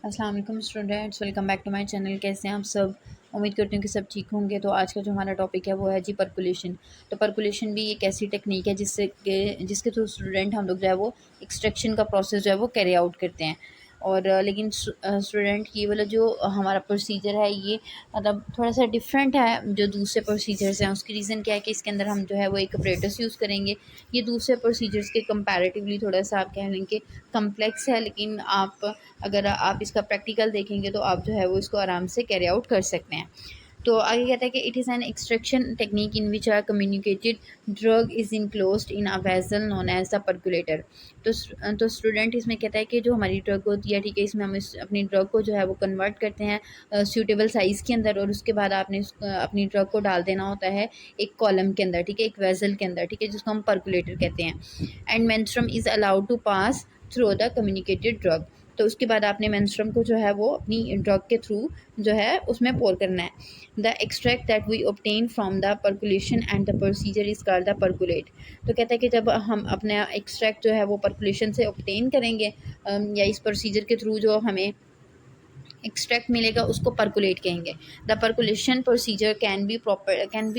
अस्सलाम वालेकुम students, welcome back to my channel. कैसे हैं आप सब? उम्मीद करती हूँ कि सब ठीक होंगे। तो आज का जो हमारा टॉपिक है वो है जी परकुलेशन। तो परकुलेशन भी एक ऐसी टेक्निक है जिसके थ्रू स्टूडेंट हम लोग जो है वो एक्सट्रैक्शन का प्रोसेस जो है वो कैरी आउट करते हैं। और लेकिन स्टूडेंट ये वाला जो हमारा प्रोसीजर है ये मतलब थोड़ा सा डिफरेंट है जो दूसरे प्रोसीजर्स हैं। उसकी रीज़न क्या है कि इसके अंदर हम जो है वो एक ऑपरेटर्स यूज़ करेंगे। ये दूसरे प्रोसीजर्स के कंपैरेटिवली थोड़ा सा आप कह लें कि कम्प्लेक्स है, लेकिन अगर आप इसका प्रैक्टिकल देखेंगे तो आप जो है वो इसको आराम से कैरी आउट कर सकते हैं। तो आगे कहता है कि it is an extraction technique in which are communicated drug is enclosed in a vessel known as the percolator. तो स्टूडेंट इसमें कहता है कि जो हमारी ड्रग होती है, ठीक है, इसमें हम अपनी ड्रग को जो है वो कन्वर्ट करते हैं सूटेबल साइज़ के अंदर, और उसके बाद आपने अपनी ड्रग को डाल देना होता है एक कॉलम के अंदर, ठीक है, एक वेसल के अंदर, ठीक है, जिसको हम परकुलेटर कहते हैं। And menstruum is allowed to pass through the communicated drug. तो उसके बाद आपने मेंस्ट्रुम को जो है वो अपनी ड्रग के थ्रू जो है उसमें पोर करना है। The extract that we obtain from the percolation and the procedure is called the percolate. तो कहता है कि जब हम अपना एक्सट्रैक्ट जो है वो परकुलेशन से ऑब्टेन करेंगे या इस प्रोसीजर के थ्रू जो हमें एक्सट्रैक्ट मिलेगा उसको परकुलेट कहेंगे। The percolation procedure can be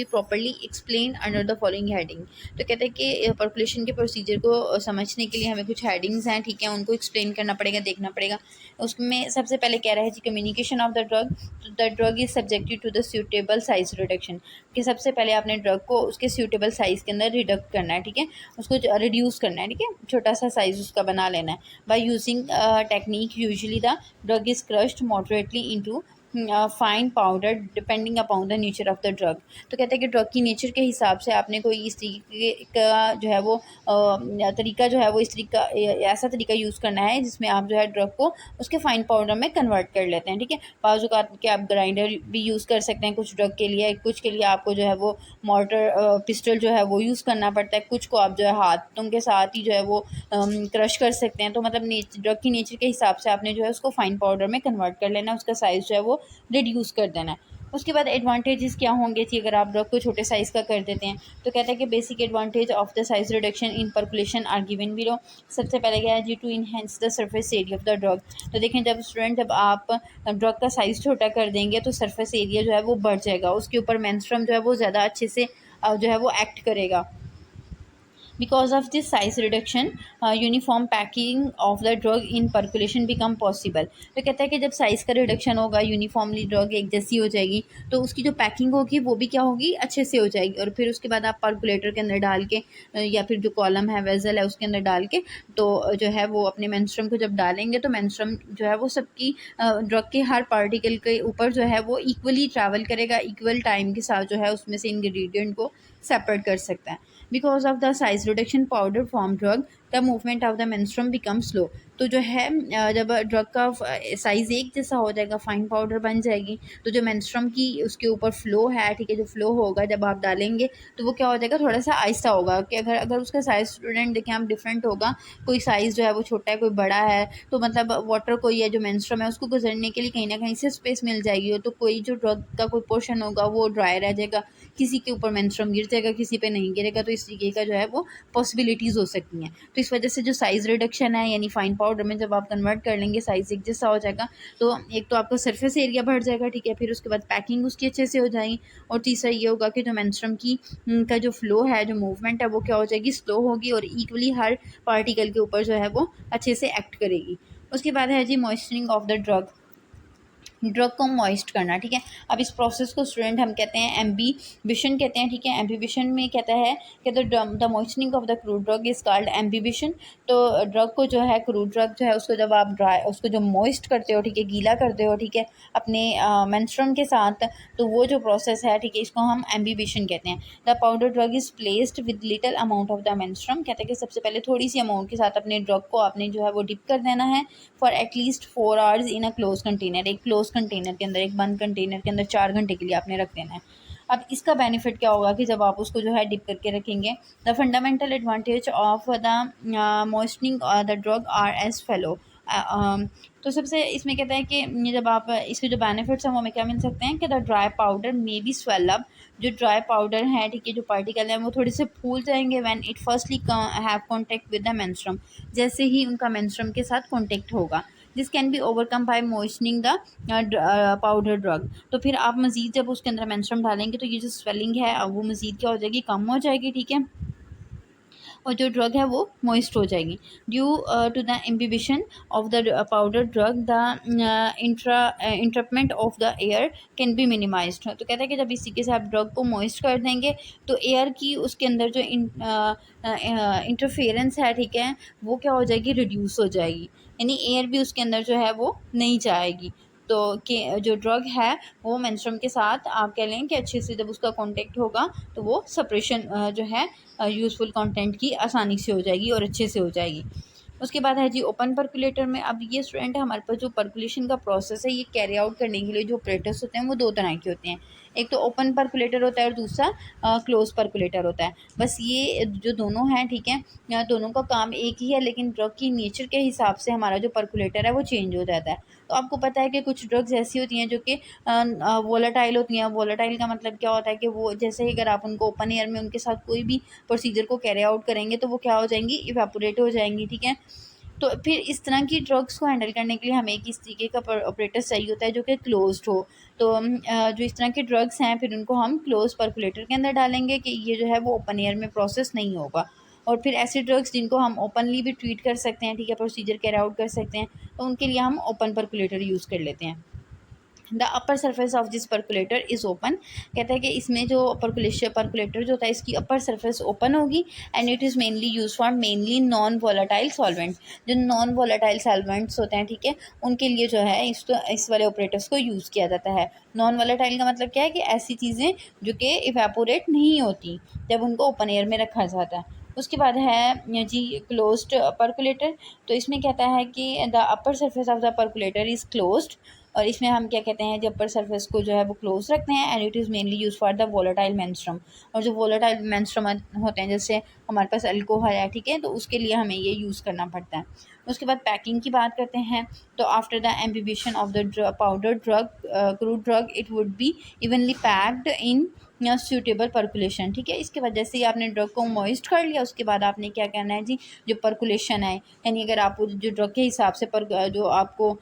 properly explain under the following heading. तो कहते हैं कि परकुलेशन के प्रोसीजर को समझने के लिए हमें कुछ हेडिंग्स हैं, ठीक है, उनको एक्सप्लेन करना पड़ेगा, देखना पड़ेगा। उसमें सबसे पहले कह रहा है जी communication of the drug. The drug is subjected to the suitable size reduction, कि सबसे पहले आपने ड्रग को उसके सूटेबल साइज़ के अंदर रिडक्ट करना है, ठीक है, उसको रिड्यूस करना है, ठीक है, छोटा सा साइज़ उसका बना लेना है। By using technique usually the drug is crushed moderately into fine powder depending upon the nature of the drug. तो कहते हैं कि ड्रग की नेचर के हिसाब से आपने कोई इस तरीके का जो है वो तरीका जो है वो इस तरीका ऐसा तरीका यूज़ करना है जिसमें आप जो है ड्रग को उसके फाइन पाउडर में कन्वर्ट कर लेते हैं, ठीक है। बाज़ के आप ग्राइंडर भी यूज़ कर सकते हैं कुछ ड्रग के लिए, कुछ के लिए आपको जो है वो मोटर पिस्टल जो है वो यूज़ करना पड़ता है, कुछ को आप जो है हाथों के साथ ही जो है वो क्रश कर सकते हैं। तो मतलब ड्रग की नेचर के हिसाब से आपने जो है उसको फाइन पाउडर में कन्वर्ट कर लेना है, उसका साइज़ जो है वो रिड्यूस कर देना है। उसके बाद एडवांटेजेस क्या होंगे थी अगर आप ड्रग को छोटे साइज़ का कर देते हैं। तो कहते हैं कि basic advantage of the size reduction in percolation are given below. सबसे पहले क्या है जी, to enhance the surface area of the drug. तो देखें जब आप ड्रग का साइज़ छोटा कर देंगे तो सरफेस एरिया जो है वो बढ़ जाएगा, उसके ऊपर मेंस्ट्रुम जो है वो ज़्यादा अच्छे से जो है वो एक्ट करेगा। Because of this size reduction, uniform packing of the drug in percolation become possible। तो कहता है कि जब साइज़ का रिडक्शन होगा, यूनिफॉर्मली ड्रग एक जैसी हो जाएगी, तो उसकी जो पैकिंग होगी वो भी क्या होगी, अच्छे से हो जाएगी। और फिर उसके बाद आप परकुलेटर के अंदर डाल के या फिर जो कॉलम है, वेजल है, उसके अंदर डाल के तो जो है वो अपने मेंस्ट्रुम को जब डालेंगे तो मेंस्ट्रुम जो है वो सबकी ड्रग के हर पार्टिकल के ऊपर जो है वो इक्वली ट्रैवल करेगा, इक्वल टाइम के साथ जो है उसमें से इंग्रेडिएंट को सेपरेट कर सकता है। Because of the size reduction powder form drug the movement of the menstruum become slow. तो जो है जब ड्रग का साइज़ एक जैसा हो जाएगा, फाइन पाउडर बन जाएगी, तो जो मेंस्ट्रुम की उसके ऊपर फ्लो है, ठीक है, जो फ्लो होगा जब आप डालेंगे तो वो क्या हो जाएगा, थोड़ा सा आहिस्ता होगा। कि अगर अगर उसका साइज़ स्टूडेंट देखें आप डिफरेंट होगा, कोई साइज़ जो है वो छोटा है, कोई बड़ा है, तो मतलब वाटर को या जो मेंस्ट्रुम है उसको गुजरने के लिए कहीं ना कहीं से स्पेस मिल जाएगी। तो कोई जो ड्रग का कोई पोर्शन होगा वो ड्राई रह जाएगा, किसी के ऊपर मेंस्ट्रुम गिर जाएगा, किसी पे नहीं गिरेगा। तो इस तरीके का जो है वो पॉसिबिलिटीज़ हो सकती हैं। तो इस वजह से जो साइज़ रिडक्शन है यानी फाइन पाउडर में जब आप कन्वर्ट कर लेंगे, साइज़ एक जैसा हो जाएगा, तो एक तो आपका सरफेस एरिया बढ़ जाएगा, ठीक है, फिर उसके बाद पैकिंग उसकी अच्छे से हो जाएगी, और तीसरा ये होगा कि जो मेंस्ट्रुम की का जो फ्लो है, जो मूवमेंट है, वो क्या हो जाएगी, स्लो होगी, और इक्वली हर पार्टिकल के ऊपर जो है वो अच्छे से एक्ट करेगी। उसके बाद है जी मॉइस्चरिंग ऑफ द ड्रग, ड्रग को मॉइस्ट करना, ठीक है। अब इस प्रोसेस को स्टूडेंट हम कहते हैं एम्बीबिशन कहते हैं, ठीक है। एम्बीबिशन में कहता है कि the moisturing of the crude drug is called imbibition. तो ड्रग को जो है, क्रूड ड्रग जो है उसको जब आप उसको जो मॉइस्ट करते हो, ठीक है, गीला करते हो, ठीक है, अपने मेंस्ट्रुम के साथ, तो वो जो प्रोसेस है, ठीक है, इसको हम एम्बीबिशन कहते हैं। The powder drug is placed with little amount of the menstruum. कहते हैं कि सबसे पहले थोड़ी सी अमाउंट के साथ अपने ड्रग को आपने जो है वो डिप कर देना है for at least 4 hours in a close container. एक क्लोज कंटेनर के अंदर, एक बंद कंटेनर के अंदर 4 घंटे के लिए आपने रख देना है। अब इसका बेनिफिट क्या होगा कि जब आप उसको जो है डिप करके रखेंगे, the fundamental advantage of the moisturing the drug are as follow. तो सबसे इसमें कहता है कि जब आप इसके जो बेनिफिट्स हैं वो हमें क्या मिल सकते हैं कि the dry powder may be swell up. जो ड्राई पाउडर है, ठीक है, जो पार्टिकल हैं वो थोड़े से फूल जाएंगे when it firstly have contact with the menstruum, जैसे ही उनका मेंस्ट्रुम के साथ कॉन्टेक्ट होगा। This can be overcome by moistening the powder drug. तो फिर आप मज़ीद जब उसके अंदर मेंस्ट्रुम डालेंगे तो ये जो स्वेलिंग है वो मज़ीद क्या हो जाएगी, कम हो जाएगी, ठीक है, और जो ड्रग है वो मॉइस्ट हो जाएगी। Due to the imbibition of the powder drug the entrapment of the air can be minimized. तो कहता है कि जब इस तरीके से आप ड्रग को मॉइस्ट कर देंगे तो एयर की उसके अंदर जो इंटरफेरेंस है, ठीक है, वो क्या हो जाएगी, रिड्यूस हो जाएगी, यानी एयर भी उसके अंदर जो है वो नहीं जाएगी। तो कि जो ड्रग है वो मेंस्ट्रुम के साथ आप कह लें कि अच्छे से जब उसका कांटेक्ट होगा तो वो सेपरेशन जो है यूज़फुल कंटेंट की आसानी से हो जाएगी और अच्छे से हो जाएगी। उसके बाद है जी ओपन पर्कुलेटर में। अब ये स्टूडेंट है हमारे पास जो पर्कुलेशन का प्रोसेस है ये कैरी आउट करने के लिए जो ऑपरेटर्स होते हैं वो दो तरह के होते हैं। एक तो ओपन पर्कुलेटर होता है और दूसरा क्लोज पर्कुलेटर होता है। बस ये जो दोनों हैं, ठीक है, दोनों का काम एक ही है, लेकिन ड्रग की नेचर के हिसाब से हमारा जो पर्कुलेटर है वो चेंज हो जाता है। तो आपको पता है कि कुछ ड्रग्स ऐसी होती हैं जो कि वोलेटाइल होती हैं। वोलेटाइल का मतलब क्या होता है कि वो जैसे ही अगर आप उनको ओपन एयर में उनके साथ कोई भी प्रोसीजर को कैरी आउट करेंगे तो वो क्या हो जाएंगी, इवेपोरेट हो जाएंगी, ठीक है। तो फिर इस तरह की ड्रग्स को हैंडल करने के लिए हमें एक इस तरीके का ऑपरेटर चाहिए होता है जो कि क्लोज्ड हो। तो जो इस तरह के ड्रग्स हैं फिर उनको हम क्लोज पर्कुलेटर के अंदर डालेंगे कि ये जो है वो ओपन एयर में प्रोसेस नहीं होगा। और फिर ऐसे ड्रग्स जिनको हम ओपनली भी ट्रीट कर सकते हैं, ठीक है, प्रोसीजर कैरी आउट कर सकते हैं, तो उनके लिए हम ओपन पर्कुलेटर यूज़ कर लेते हैं। The upper surface of this percolator is open. कहता है कि इसमें जो पर्कुलेटर जो होता है इसकी अपर सर्फेस ओपन होगी and it is mainly use for mainly non volatile solvent. जो नॉन वोलेटाइल सॉल्वेंट्स होते हैं, ठीक है, उनके लिए जो है इस वाले ऑपरेटर्स को यूज़ किया जाता है। नॉन वोलेटाइल का मतलब क्या है कि ऐसी चीज़ें जो कि इवेपोरेट नहीं होती जब उनको ओपन एयर में रखा जाता है। उसके बाद है जी क्लोज्ड पर्कुलेटर। तो इसमें कहता है कि the upper surface of the percolator is closed, और इसमें हम क्या कहते हैं, जब अपर सरफेस को जो है वो क्लोज रखते हैं and it is mainly use for the volatile menstruum. और जो वोलेटाइल मेंस्ट्रुम होते हैं जैसे हमारे पास अल्कोहल है, ठीक है, तो उसके लिए हमें ये यूज़ करना पड़ता है। उसके बाद पैकिंग की बात करते हैं। तो after the imbibition of the powder drug crude drug it would be evenly packed in suitable percolation, ठीक है। इसके बाद जैसे ही आपने ड्रग को मॉइस्ट कर लिया उसके बाद आपने क्या करना है जी, जो पर्कुलेशन है, यानी अगर आप जो ड्रग के हिसाब से जो आपको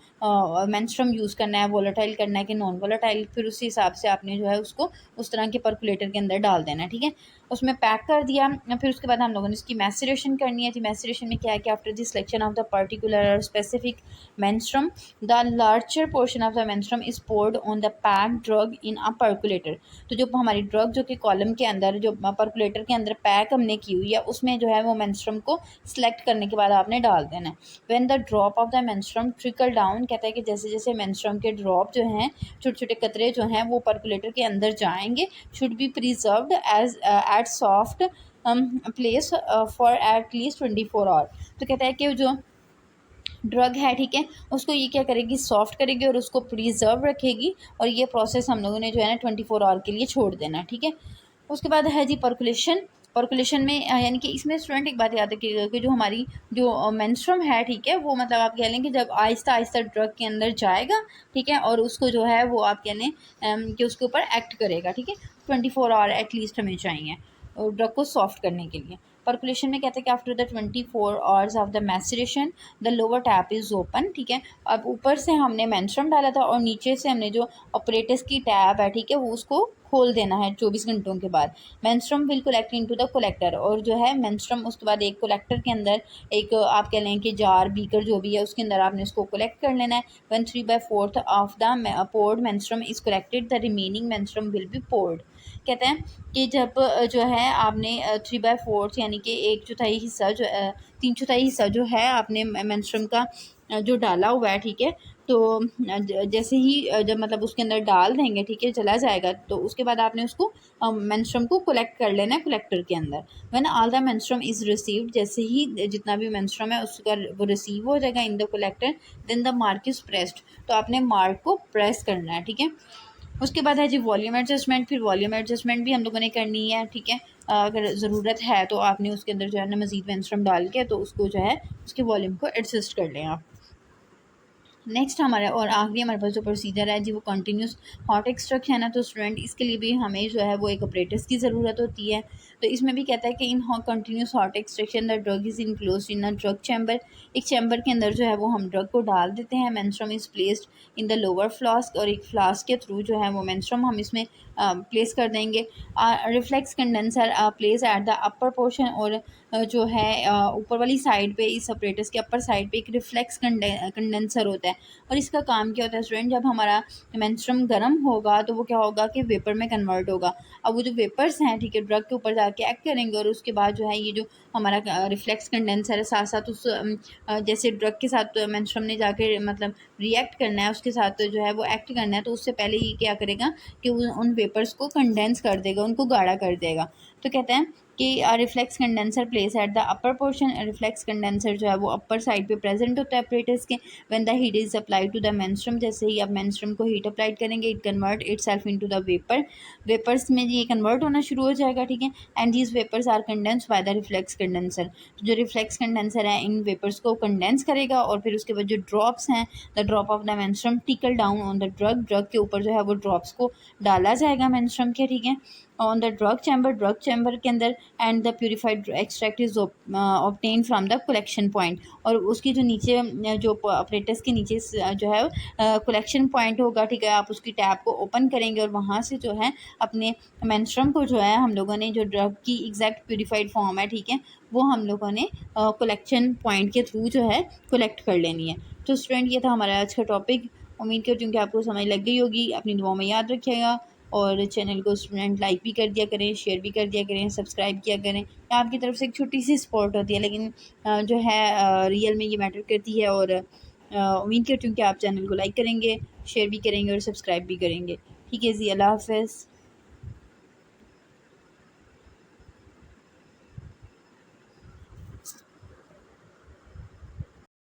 मेंस्ट्रुम यूज़ करना है, वोलेटाइल करना है कि नॉन वोलेटाइल, फिर उसी हिसाब से आपने जो है उसको उस तरह के पर्कुलेटर के अंदर डाल देना है, ठीक है। उसमें पैक कर दिया। फिर उसके बाद हम लोगों ने इसकी मैसरेशन करनी है। जी मैसरेशन में क्या है कि after the selection of the particular और specific menstruum the larger portion of the menstruum is poured on the pack drug in a percolator. तो जो हमारी ड्रग जो कि कॉलम के अंदर जो पर्कुलेटर के अंदर पैक हमने की हुई है उसमें जो है वो मेंस्ट्रुम को सिलेक्ट करने के बाद आपने डाल देना है। When the drop of the menstruum trickle down, कहता है कि जैसे जैसे मेंस्ट्रुम के ड्रॉप जो हैं, छोटे छोटे कतरे जो हैं वो पर्कुलेटर के अंदर जाएंगे, should be preserved as at soft place for at least 24 hour. तो कहता है कि जो ड्रग है, ठीक है, उसको ये क्या करेगी, सॉफ्ट करेगी और उसको प्रिजर्व रखेगी, और ये प्रोसेस हम लोगों ने जो है ना 24 आवर के लिए छोड़ देना, ठीक है। उसके बाद है जी पर्कुलेशन। पर्कुलेशन में यानी कि इसमें स्टूडेंट एक बात याद रखिएगा कि जो हमारी जो मेंस्ट्रुम है, ठीक है, वो मतलब आप कह लें कि जब आहिस्ता आहिस्ता ड्रग के अंदर जाएगा, ठीक है, और उसको जो है वो आप कह लें कि उसके ऊपर एक्ट करेगा, ठीक है। 24 आवर एटलीस्ट हमें चाहिए ड्रग को सॉफ्ट करने के लिए। पर्कुलेशन में कहते हैं कि after the 24 hours of the maceration the lower tap is open, ठीक है। अब ऊपर से हमने मेंस्ट्रुम डाला था और नीचे से हमने जो ऑपरेटर्स की टैब है, ठीक है, वो उसको खोल देना है 24 घंटों के बाद। Menstruum will collect into the collector, और जो है मेंस्ट्रुम उसके बाद एक कलेक्टर के अंदर एक आप कह लें कि जार बीकर जो भी है उसके अंदर आपने उसको कलेक्ट कर लेना है। One 3/4 of the poured menstruum is collected the remaining menstruum will be poured. कहते हैं कि जब जो है आपने 3/4 यानी कि 1/4 हिस्सा जो 3/4 हिस्सा जो है आपने मेंस्ट्रुम का जो डाला हुआ है, ठीक है, तो जैसे ही जब मतलब उसके अंदर डाल देंगे, ठीक है, चला जाएगा, तो उसके बाद आपने उसको मेंस्ट्रुम को कलेक्ट कर लेना है कलेक्टर के अंदर। When all the menstruum is received, जैसे ही जितना भी मेंस्ट्रुम है उसका वो रिसीव हो जाएगा in the collector, then the mark is pressed. तो आपने मार्क को प्रेस करना है, ठीक है। उसके बाद है जी वॉल्यूम एडजस्टमेंट। फिर वॉल्यूम एडजस्टमेंट भी हम लोगों ने करनी है, ठीक है। अगर ज़रूरत है तो आपने उसके अंदर जो है ना मज़ीद मेंस्ट्रुम डाल के तो उसको जो है उसके वॉल्यूम को एडजस्ट कर लें आप। नेक्स्ट हमारा और आखिरी हमारे पास जो प्रोसीजर है जी वो कंटिन्यूस हॉट एक्सट्रैक्शन है ना। तो स्टूडेंट इसके लिए भी हमें जो है वो एक ऑपरेटर्स की ज़रूरत होती है। तो इसमें भी कहता है कि in continuous hot extraction the drug is enclose in a drug chamber. एक चैम्बर के अंदर जो है वो हम ड्रग को डाल देते हैं। Menstruum is placed in the lower flask, और एक फ्लास्क के थ्रू जो है वो मेंस्ट्रुम हम इसमें प्लेस कर देंगे। Reflex condenser place at the upper portion, और जो है ऊपर वाली साइड पे इस ऑपरेटर्स के अपर साइड पे एक रिफ्लेक्स कंडेंसर होता है। और इसका काम क्या होता है स्टूडेंट, जब हमारा मेंस्ट्रुम गर्म होगा तो वो क्या होगा कि वेपर में कन्वर्ट होगा। अब वो जो वेपर्स हैं ठीक है ड्रग के ऊपर जाके एक्ट करेंगे, और उसके बाद जो है ये जो हमारा रिफ्लेक्स कंडेंसर है साथ साथ उस जैसे ड्रग के साथ मेंस्ट्रुम ने जाके मतलब रिएक्ट करना है, उसके साथ जो है वो एक्ट करना है, तो उससे पहले ये क्या करेगा कि उन वेपर्स को कंडेंस कर देगा, उनको गाढ़ा कर देगा। तो कहते हैं कि reflex condenser place at the upper portion. Reflex condenser जो है वो अपर साइड पे प्रेजेंट होता है ऑपरेटर्स के। When the heat is applied to the menstruum, जैसे ही आप मेंस्ट्रुम को हीट अप्लाइड करेंगे it convert itself into the vapour. Vapours में ये कन्वर्ट होना शुरू हो जाएगा, ठीक है। And these vapours are condense by the reflex condenser. तो जो रिफ्लेक्स कंडेंसर है इन वेपर्स को कंडेंस करेगा, और फिर उसके बाद जो ड्रॉप्स हैं the drop of the menstruum tackle down on the drug. Drug के ऊपर जो है वो ड्रॉप्स को डाला जाएगा मेंस्ट्रुम के, ठीक है, ऑन द ड्रग चैम्बर के अंदर। And the purified extract is obtain from the collection point. और उसकी जो नीचे जो ऑपरेटर्स के नीचे जो है कलेक्शन पॉइंट होगा, ठीक है, आप उसकी टैप को ओपन करेंगे और वहाँ से जो है अपने मेंस्ट्रुम को जो है हम लोगों ने जो ड्रग की एग्जैक्ट प्यूरिफाइड फॉर्म है, ठीक है, वो हम लोगों ने कलेक्शन पॉइंट के थ्रू जो है कलेक्ट कर लेनी है। तो स्टूडेंट ये था हमारा आज का टॉपिक। उम्मीद करती हूँ कि आपको समझ लग गई होगी। अपनी दुआओं में याद रखिएगा, और चैनल को स्टूडेंट लाइक भी कर दिया करें, शेयर भी कर दिया करें, सब्सक्राइब किया करें। ये आपकी तरफ से एक छोटी सी सपोर्ट होती है, लेकिन जो है रियल में ये मैटर करती है। और उम्मीद करती हूँ कि आप चैनल को लाइक करेंगे, शेयर भी करेंगे और सब्सक्राइब भी करेंगे। ठीक है जी, अल्लाह हाफ़िज़।